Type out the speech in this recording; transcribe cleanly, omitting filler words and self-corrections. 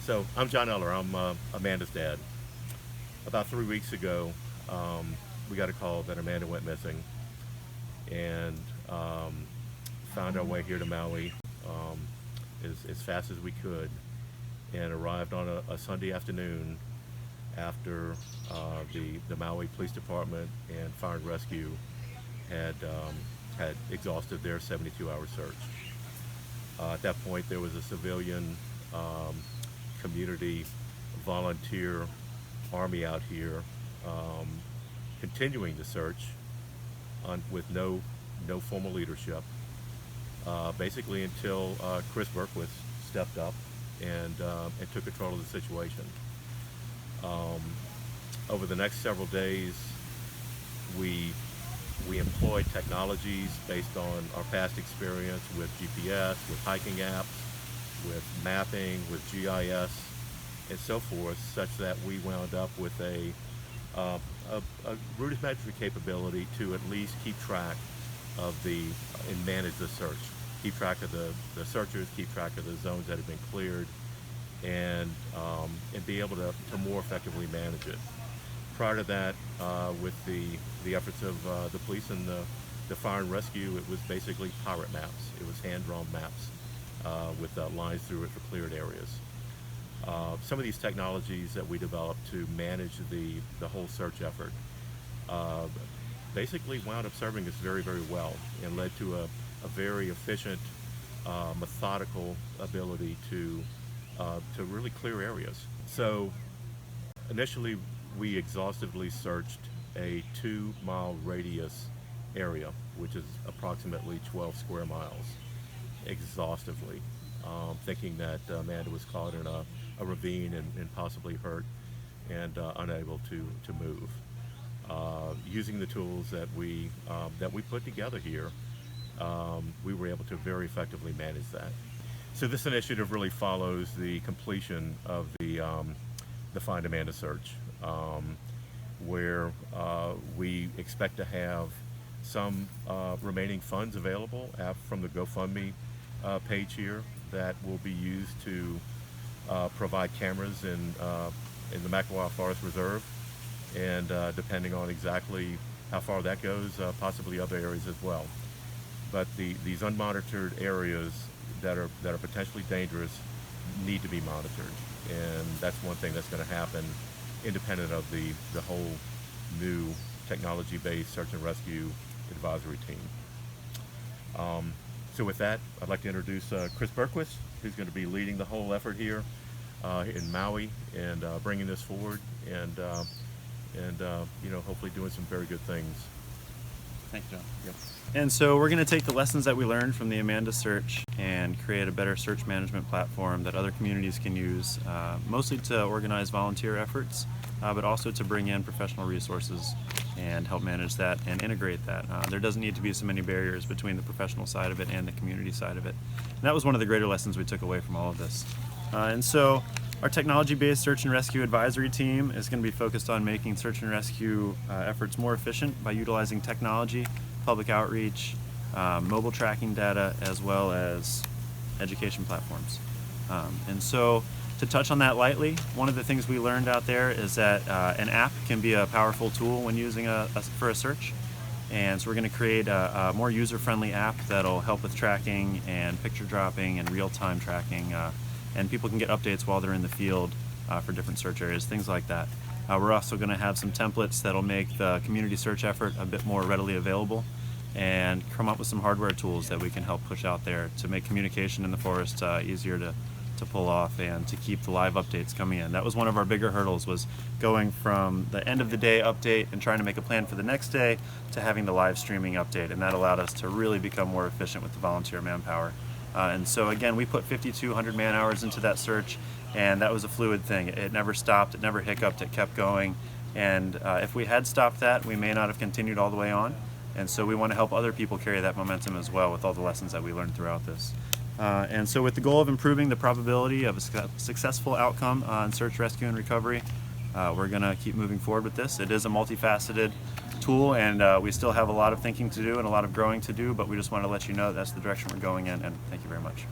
So I'm John Eller. I'm Amanda's dad. About 3 weeks ago, we got a call that Amanda went missing, and found our way here to Maui as fast as we could, and arrived on a Sunday afternoon after the Maui Police Department and Fire and Rescue had exhausted their 72-hour search. At that point, there was a civilian community volunteer army out here continuing the search with no formal leadership, basically until Chris Berquist stepped up and took control of the situation. Over the next several days, we employed technologies based on our past experience with GPS, with hiking apps, with mapping, with GIS, and so forth, such that we wound up with a rudimentary capability to at least keep track of and manage the search. Keep track of the searchers, keep track of the zones that have been cleared, and be able to more effectively manage it. Prior to that, with the efforts of the police and the fire and rescue, it was basically pirate maps. It was hand-drawn maps with lines through it for cleared areas. Some of these technologies that we developed to manage the whole search effort basically wound up serving us very, very well, and led to a very efficient, methodical ability to really clear areas. So initially, we exhaustively searched a 2-mile radius area, which is approximately 12 square miles, exhaustively, thinking that Amanda was caught in a ravine and possibly hurt and unable to move. Using the tools that we put together here, we were able to very effectively manage that. So this initiative really follows the completion of the FindAmanda search, where we expect to have some remaining funds available from the GoFundMe page here that will be used to provide cameras in the Makawa Forest Reserve, and depending on exactly how far that goes, possibly other areas as well. But these unmonitored areas that are potentially dangerous need to be monitored, and that's one thing that's going to happen independent of the whole new technology-based search and rescue advisory team. So with that, I'd like to introduce Chris Berquist, who's going to be leading the whole effort here in Maui, and bringing this forward, and hopefully doing some very good things. Thank you, John. Yep. And so we're going to take the lessons that we learned from the Amanda search and create a better search management platform that other communities can use, mostly to organize volunteer efforts, but also to bring in professional resources and help manage that and integrate that. There doesn't need to be so many barriers between the professional side of it and the community side of it. And that was one of the greater lessons we took away from all of this. And so our technology-based search and rescue advisory team is going to be focused on making search and rescue efforts more efficient by utilizing technology, public outreach, mobile tracking data, as well as education platforms. And so to touch on that lightly, one of the things we learned out there is that an app can be a powerful tool when using for a search. And so we're going to create a more user-friendly app that'll help with tracking and picture dropping and real-time tracking, and people can get updates while they're in the field for different search areas, things like that. We're also going to have some templates that'll make the community search effort a bit more readily available, and come up with some hardware tools that we can help push out there to make communication in the forest easier to pull off and to keep the live updates coming in. That was one of our bigger hurdles, was going from the end of the day update and trying to make a plan for the next day to having the live streaming update, and that allowed us to really become more efficient with the volunteer manpower. And so again, we put 5,200 man hours into that search, and that was a fluid thing. It never stopped, it never hiccuped, it kept going. And if we had stopped that, we may not have continued all the way on. And so we want to help other people carry that momentum as well with all the lessons that we learned throughout this. And so with the goal of improving the probability of a successful outcome on search, rescue, and recovery, we're going to keep moving forward with this. It is a multifaceted tool, and we still have a lot of thinking to do and a lot of growing to do, but we just want to let you know that's the direction we're going in, and thank you very much.